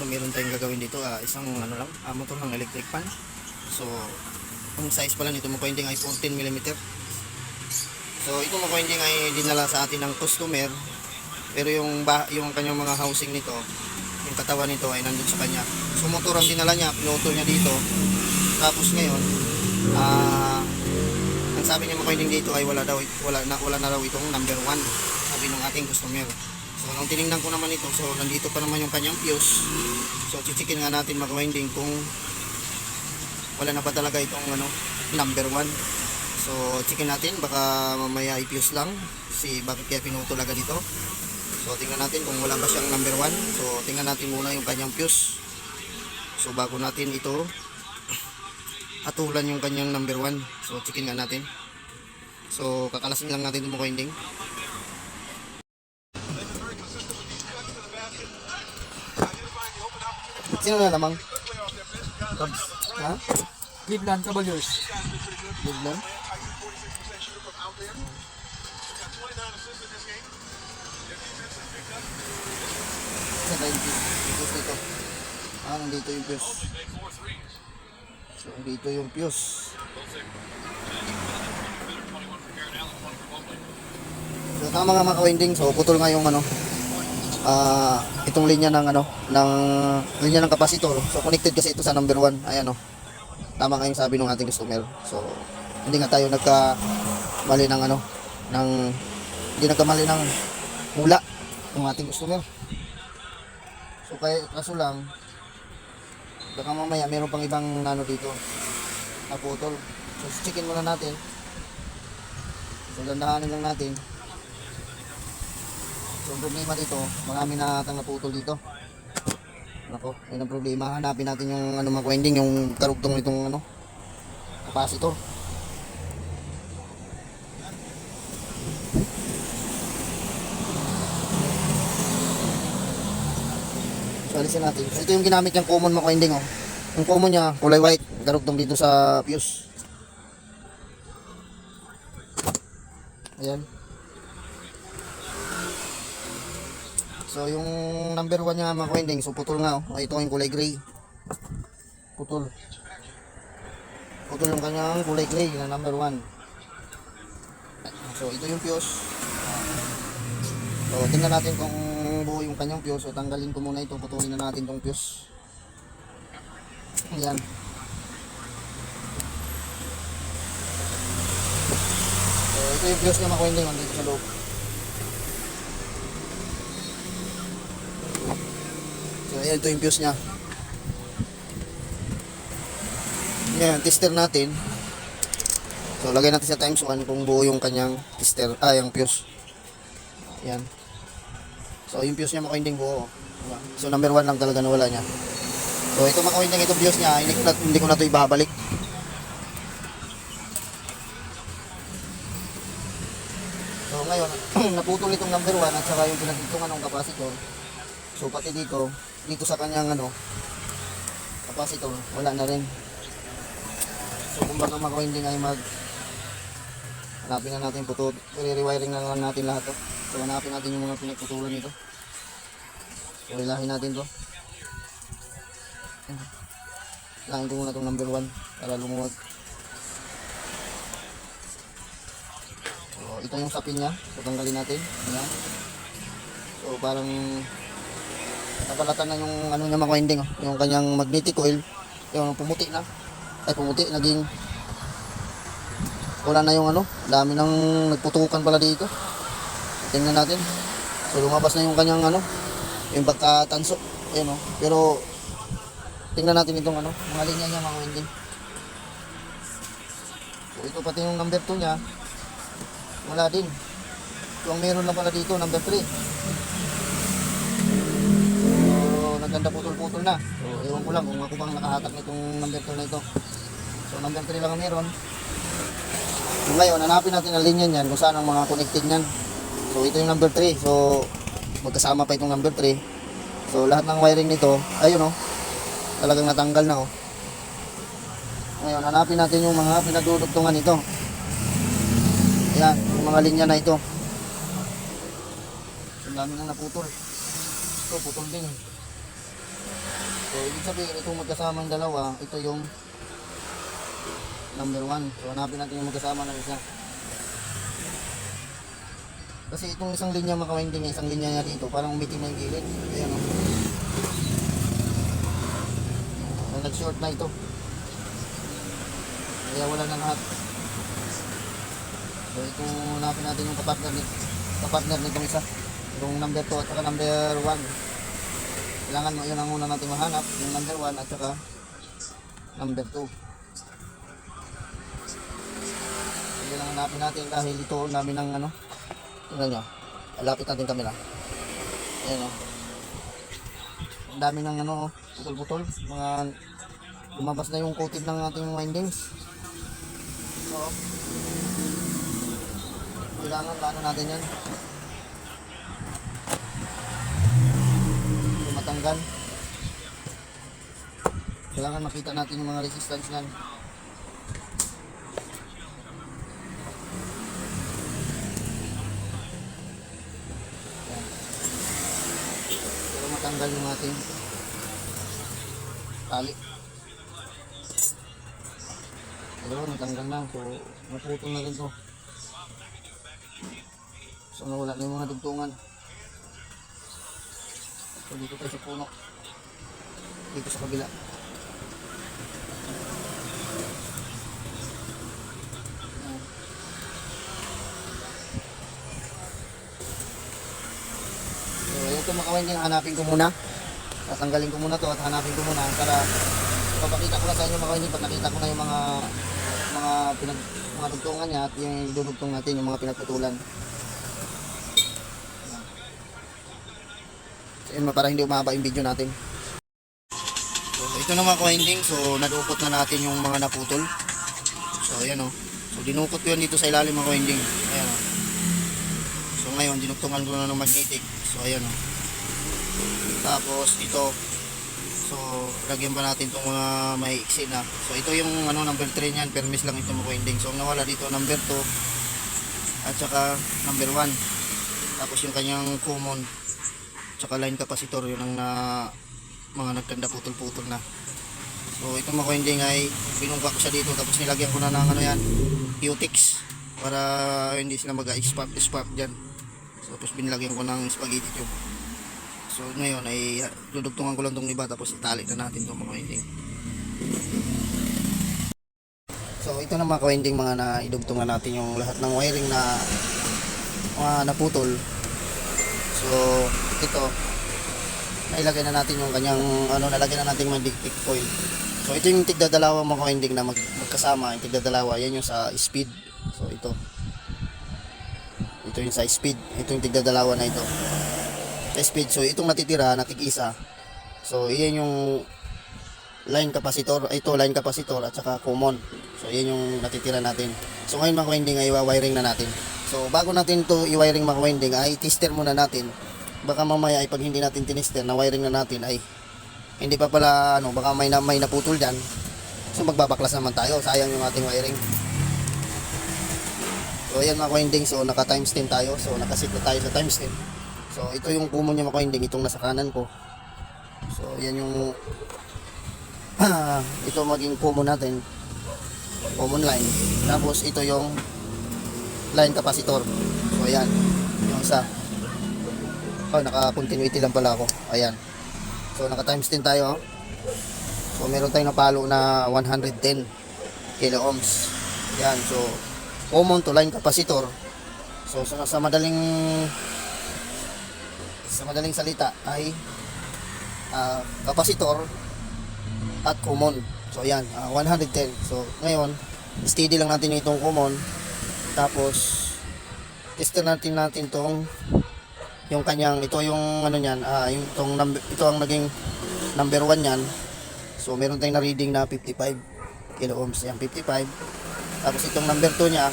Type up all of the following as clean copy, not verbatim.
So meron tayong gagawin dito, isang ano lang, motor ng electric fan. So ang size pala nito mga coinding ay 14 mm. So ito mga coinding ay dinala sa atin ng customer, pero yung kanyang mga housing nito, yung katawan nito ay nandun sa kanya. So motor ang dinala niya, pinutol niya dito. Tapos ngayon, ang sabi niya mga coinding dito ay wala na raw itong number 1, sabi ng ating customer. So nung tinignan ko naman ito, so nandito pa naman yung kanyang fuse. So chichikin nga natin mga winding kung wala na pa talaga itong number 1. So chikin natin, baka mamaya i-fuse lang bakit kaya pinutol agad dito. So tingnan natin kung wala ba siyang number 1. So tingnan natin muna yung kanyang fuse. So bago natin ito atulan yung kanyang number 1. So chikin nga natin. So kakalasin lang natin itong mga winding. Sino na lamang? Cubs. Ha? Cleveland Cavaliers. Cleveland? Sa 90. Fuse nito. Nandito yung fuse. So, dito yung fuse. So, tama nga mga ka-winding. So, putol nga yung itong linya ng linya ng kapasitor. So connected kasi ito sa number 1. Ayan tama nga yung sabi ng ating customer. So hindi nga tayo nagkamali ng hindi nagkamali ng hula ng ating customer. So kaso lang baka mamaya meron pang ibang dito na putol. So checkin muna natin. So dandahanin lang natin. So ang problema dito, marami na atang naputol dito. Nako, yun ang problema. Hanapin natin yung mga winding, yung karugtong nitong capacitor. So alisin natin. So ito yung ginamit niyang common mga winding. Yung common niya, kulay white, karugtong dito sa fuse. Ayan. So yung number 1 niya mga winding, so putol nga ito yung kulay gray. Putol yung kanyang kulay gray na number 1. So ito yung fuse. So tingnan natin kung buo yung kanyang fuse. So tanggalin ko muna ito, putulin na natin tong fuse. Ayan. So ito yung fuse niya mga winding, dito sa loob. So ayan, ito yung fuse nya. Ayan, tester natin. So lagay natin sa times 1 kung buo yung kanyang tester, yung fuse. Ayan. So yung fuse nya makawinding buo. So number 1 lang talaga nawala nya. So ito makawinding, itong fuse nya, hindi ko na ito ibabalik. So ngayon, naputol itong number 1 at saka yung pinagtungan ng capacitor. So pati dito sa kanyang capacitor, wala na rin. So kung baka makawinding ay hanapin na natin putol, i-rewiring na lang natin lahat to. So hanapin natin yung mga pinagputulan nito. So ilahin natin to. Ilahin ko muna itong number 1 para lumuwag. So ito yung sapin nya, so tanggalin natin. Ayan. So parang napalatan na yung niya mga winding, yung kanyang magnetic coil, yung pumuti na. Naging wala na yung dami nang nagputukan pala dito. Tingnan natin. So lumabas na yung kanyang yung pagkatanso. Ayun pero tingnan natin itong mga linya niya mga winding. So ito pati yung number 2 niya, wala din. So ang meron lang pala dito, number 3. Ganda putol-putol na. So ewan ko lang kung ako bang nakahatak nitong number 2 na ito. So number 3 lang ang meron. So ngayon hanapin natin ang linya niyan, kung saan ang mga connected niyan. So ito yung number 3. So magkasama pa itong number 3. So lahat ng wiring nito, ayun talagang natanggal na Ngayon hanapin natin yung mga pinagdudugtungan nito. Ayan, yung mga linya na ito. So dami nang naputol. Ito putol din. So, ibig sabihin, itong magkasamang dalawa, ito yung number 1. So, hanapin natin yung magkasama ng isa. Kasi itong isang linya makawinding, isang linya niya dito, parang umitim na yung gilid. Ayan o. Nag-short na ito. Kaya wala na lahat. So, itong hanapin natin yung kapartner nitong isa. Yung number 2 at saka number 1. Kailangan mo, yun ang una natin mahanap, yung number 1 at saka number 2. Yun ang hanapin natin dahil ito namin ng ano, tingnan nyo, lapit natin kamera. Ayan o. Ang dami ng ano, putol-putol, mga lumabas na yung coated ng ating windings. So, kailangan paano natin yan. Matanggal. Kailangan makita natin yung mga resistance niyan. Yan. Pero matanggal yung ating tali. Pero natanggal na. So, naputol na rin to. So, nawala na yung mga dugtungan. So, dito tayo sa puno. Dito sa kabila. So, ayan ito makawinding. Hanapin ko muna. Tatanggalin ko muna to at hanapin ko muna para papakita ko na sa inyo makawinding pag nakita ko na yung mga dugtungan niya at yung dudugtong natin, yung mga pinagputulan. Yun, para hindi umaba yung video natin. So, ito na mga winding. So, nadukot na natin yung mga naputol. So, ayan o. So, dinukot ko yun dito sa ilalim mga winding. Ayan o. So, ngayon, dinuktungan ko na ng magnetic. So, ayan o. Tapos, ito. So, lagyan pa natin itong mga maiiksi na. So, ito yung ano, number 3 niyan. Permis lang ito mga winding. So, nawala dito number 2 at saka number 1. Tapos, yung kanyang common tsaka line capacitor, yun ang mga nagtanda putol-putol na. So ito mga winding ay binungga ko siya dito tapos nilagyan ko na ng ano yan, Q-Tix para hindi sila mag-spark dyan. So tapos binilagyan ko ng spaghetti tube. So ngayon ay dudugtungan ko lang itong iba tapos itali na natin itong mga winding. So ito na mga winding, mga naidugtungan natin yung lahat ng wiring na mga naputol. So ito, nailagay na natin yung kanyang ano, nalagyan na natin yung magnetic coil. So ito yung tigdadalawa mga winding na magkasama, yung tigdadalawa, yan yung sa speed. So ito yung sa speed, ito yung tigdadalawa na ito sa speed. So itong natitira, natig-isa, so yan yung line capacitor, ito line capacitor at saka common. So yan yung natitira natin. So ngayon mga winding ay wiring na natin. So bago natin to i-wiring mga winding ay tester muna natin. Baka mamaya ay pag hindi natin tinister na wiring na natin ay hindi pa pala ano, baka may naputol dyan. So magbabaklas naman tayo, sayang yung ating wiring. So ayan mga winding, so naka times 10 tayo. So nakasit na tayo sa times 10. So ito yung common niya mga winding, itong nasa kanan ko. So yan yung ito maging common natin, common line. Tapos ito yung line capacitor. So ayan yung isa. Naka-continuity lang pala ako. Ayan. So, naka-times 10 tayo. So, meron tayong napalo na 110 kilo ohms. Ayan. So, common to line capacitor. So, sa madaling salita ay capacitor at common. So, ayan. 110. So, ngayon, steady lang natin itong common. Tapos, tester natin itong yung kanyang, ito yung ano niyan, yung itong number, ito ang naging number 1 niyan. So meron tayong na reading na 55 kilo ohms, yan 55. Tapos itong number 2 niya,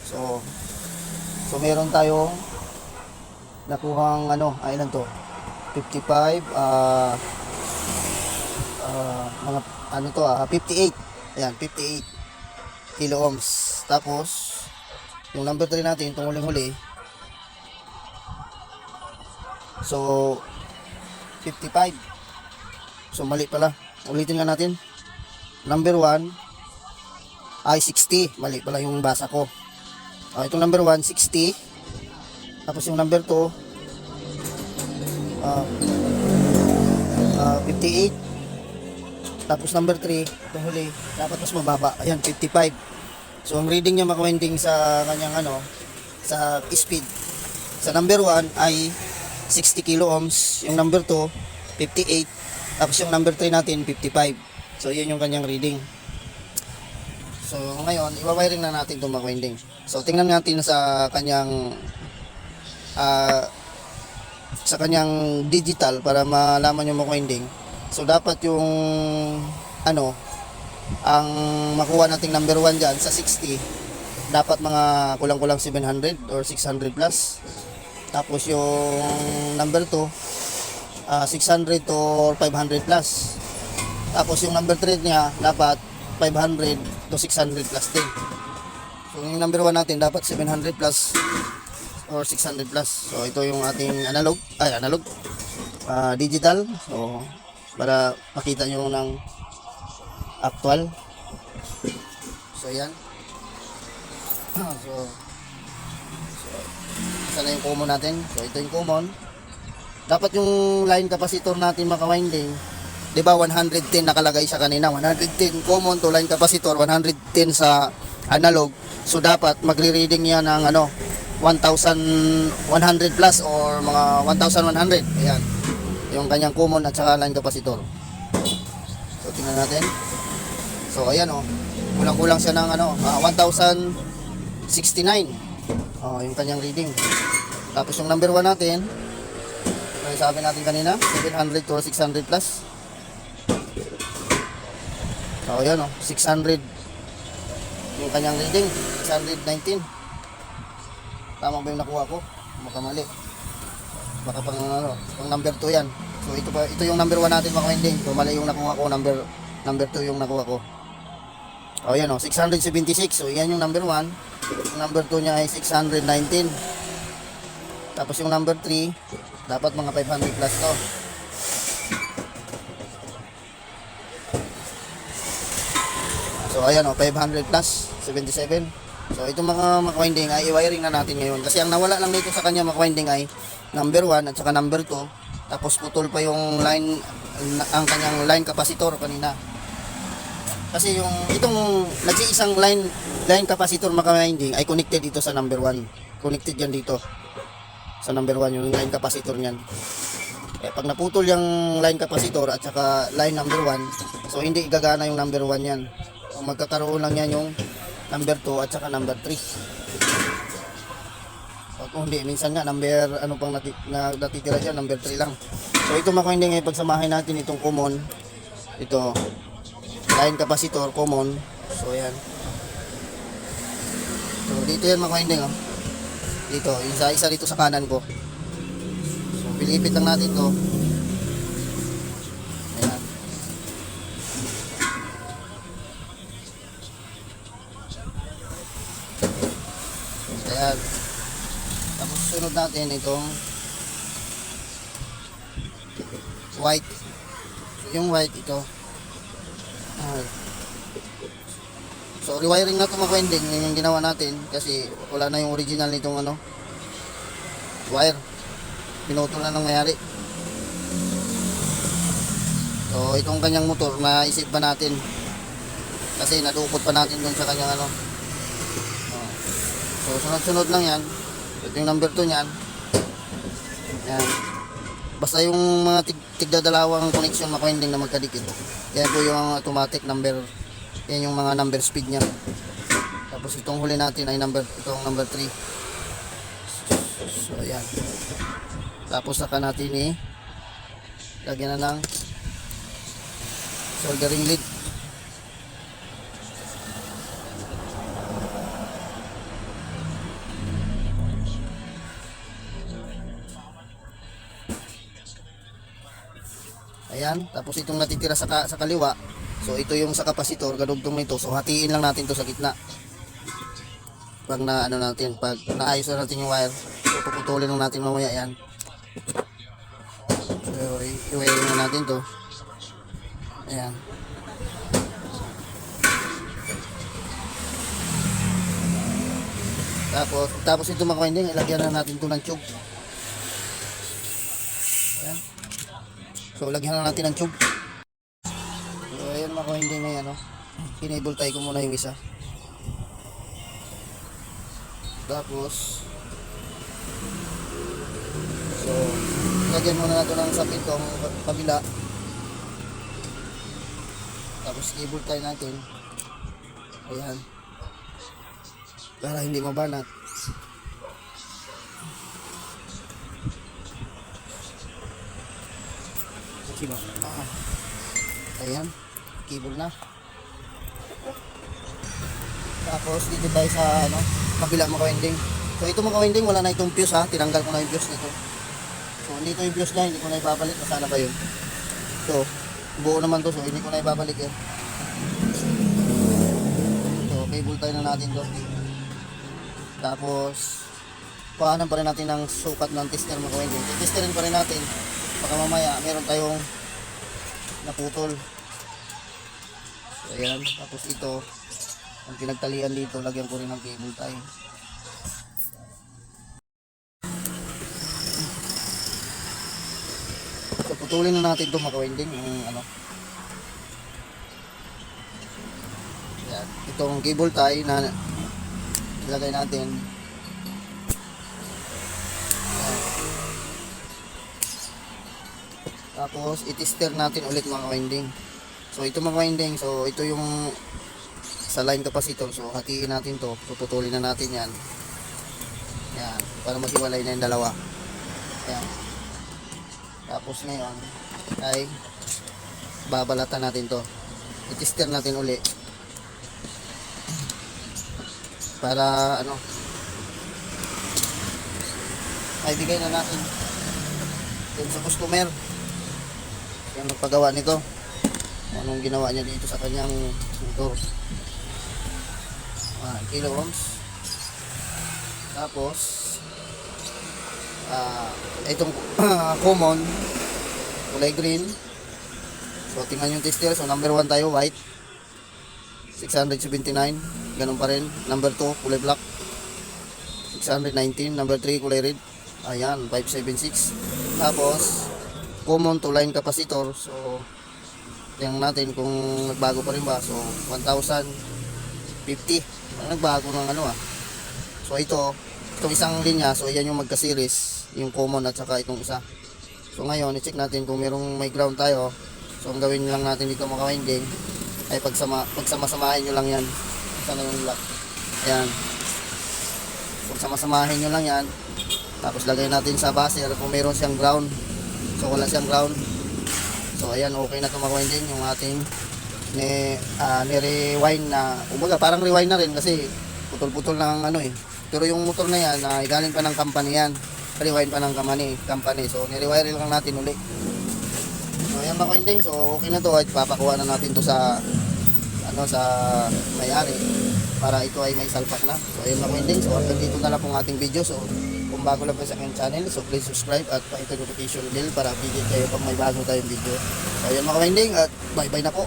so meron tayo nakuhang ano, ilan to, 55 mga ano to, 58, ayan 58 kilo ohms. Tapos yung number 3 natin, itong huling-huli, so 55 So mali pala. Ulitin nga natin. Number 1 ay 60. Mali pala yung basa ko. Itong number 1, 60. Tapos yung number 2, 58. Tapos number 3, itong huli, dapat mas mababa. Ayan, 55. So ang reading niya makawinding sa kanyang sa speed. Sa number 1 ay 60 kilo ohms. Yung number 2, 58. Tapos yung number 3 natin, 55. So yun yung kanyang reading. So ngayon, iwawiring na natin itong makawinding. So tingnan natin sa kanyang digital para malaman yung makawinding. So dapat yung ang makuha nating number 1 dyan sa 60, dapat mga kulang-kulang 700 or 600 plus. Tapos yung number 2, 600 to 500 plus. Tapos yung number 3 niya dapat 500 to 600 plus din. So yung number 1 natin dapat 700 plus or 600 plus. So ito yung ating digital. So para makita nyo ng actual. So yan. So isa na yung common natin. So ito yung common. Dapat yung line capacitor natin makawinding, di ba 110 nakalagay siya kanina, 110 common to line capacitor, 110 sa analog. So dapat magre-reading niya ng 1,100 plus or mga 1,100. Ayan. Yung kanyang common at saka line capacitor. So tingnan natin. So ayan kulang-kulang siya ng 1,069. Yung kanyang reading. Tapos yung number 1 natin, sabi natin kanina, 700 to 600 plus. So ayan 600 yung kanyang reading, 619. Tama ba yung nakuha ko? Baka mali. Baka pang number 2 yan. So ito yung number 1 natin makawinding. So mali yung nakuha ko, number 2 yung nakuha ko. Ayan 676. So yan yung number 1. Yung number 2 niya ay 619. Tapos yung number 3, dapat mga 500 plus to. So ayan 500 plus 77. So itong mga makawinding ay i-wiring na natin ngayon. Kasi ang nawala lang dito sa kanya makawinding ay number 1 at saka number 2. Tapos putol pa yung line, ang kanyang line capacitor kanina. Kasi itong nag-iisang line capacitor makawinding ay connected dito sa number 1. Connected yan dito sa number 1 yung line capacitor niyan. Pag naputol yung line capacitor at saka line number 1, so hindi gagana yung number 1 yan. So magkakaroon lang yan yung number 2 at saka number 3. So kung hindi, minsan nga number natitira dyan, number 3 lang. So ito makawinding ay pagsamahin natin itong common, ito line capacitor common. So yan. So dito yan makawinding dito, isa dito sa kanan ko. So pilipit lang natin to. Ayan. Ayan. Tapos sunod natin itong white. So yung white ito. So rewiring na ito makawinding, yun yung ginawa natin kasi wala na yung original nitong wire. Pinutol na nangyayari. So itong kanyang motor, naisip pa natin kasi nadukot pa natin dun sa kanyang So sunod-sunod lang yan. Ito yung number 2 nyan. Yan. Basta yung mga tigdadalawang connection makawinding na magkadikit. Yan po yung automatic number. Yan yung mga number speed niya. Tapos itong huli natin ay itong number 3. So ayan. Tapos saka natin lagyan na ng soldering lead. Ayan, tapos itong natitira sa kaliwa. So ito yung sa kapasitor, gadugtong nito. So hatiin lang natin to sa gitna. Pag pag naayos na natin yung wire, so puputulin lang natin mamaya yan. So i-wiring na natin to. Ayan. Tapos ito mga winding, ilagyan na natin ito ng tube. Ayan. So, lagyan na natin ng tube. So, ayan mga winding na yan, oh. Enable tayo ko muna yung isa. Tapos, so, lagyan muna natin ng sapit itong kabila. Tapos, cable tayo natin. Ayan. Para hindi mabanat. Ayan, cable na. Tapos dito tayo sa kabila mga winding. So ito mga winding, wala na itong fuse ha. Tinanggal ko na yung fuse nito. So dito yung fuse na, hindi ko na ibabalik. Nasaan ba yun? So, buo naman to, so hindi ko na ibabalik yan. So, cable tayo na natin to. Tapos kuhanan pa rin natin ng sukat ng tester mga winding. Testerin pa rin natin. Baka mamaya meron tayong naputol. So, ayan. Tapos ito, ang pinagtalian dito, lagyan ko rin ng cable tie. So, putulin na natin ito mga winding. Yung ayan. Itong cable tie na ilagay natin. Ayan. Tapos i-tester natin ulit mga winding. So ito mga winding, so ito yung sa line capacitor. So hatiin natin to, puputulin na natin yan. Yan, para maghiwalay na yung dalawa. Yan. Tapos ngayon ay babalatan natin to. I-tester natin uli. Para ay bigay na natin dun sa customer yung nagpagawa nito, anong ginawa niya dito sa kanyang motor. 1 kilo ohms. Tapos itong common kulay green. So tingnan yung tester. So number 1 tayo, white, 679, ganun pa rin. Number 2 kulay black, 619. Number 3 kulay red, ayan, 576. Tapos common to line capacitor. So tingnan natin kung nagbago pa rin ba. So 1050 nagbago ng So itong isang linya, so yan yung magka-series, yung common at saka itong isa. So ngayon i-check natin kung merong may ground tayo. So ang gawin lang natin dito mga winding ay pagsama-samahin nyo lang yan. Sana yung lock. Ayan. Pagsama-samahin nyo lang yan. Tapos lagay natin sa buzzer kung meron siyang ground. So wala siyang ground. So ayan, okay na ito mga winding. Yung ating ni-rewind na, umaga parang rewind na rin kasi putol-putol ng Pero yung motor na yan, galing pa ng company yan. Rewind pa ng company. So ni-rewire lang natin uli. So ayan mga winding, so okay na to at papakuha na natin to sa sa may-ari para ito ay may salpak na. So ayan mga winding, so hanggang dito na lang pong ating video. So kung bago lang po sa aking channel, so please subscribe at pa-hit notification bell para update kayo pag may bago tayong video. So ayan mga winding, at bye bye na po.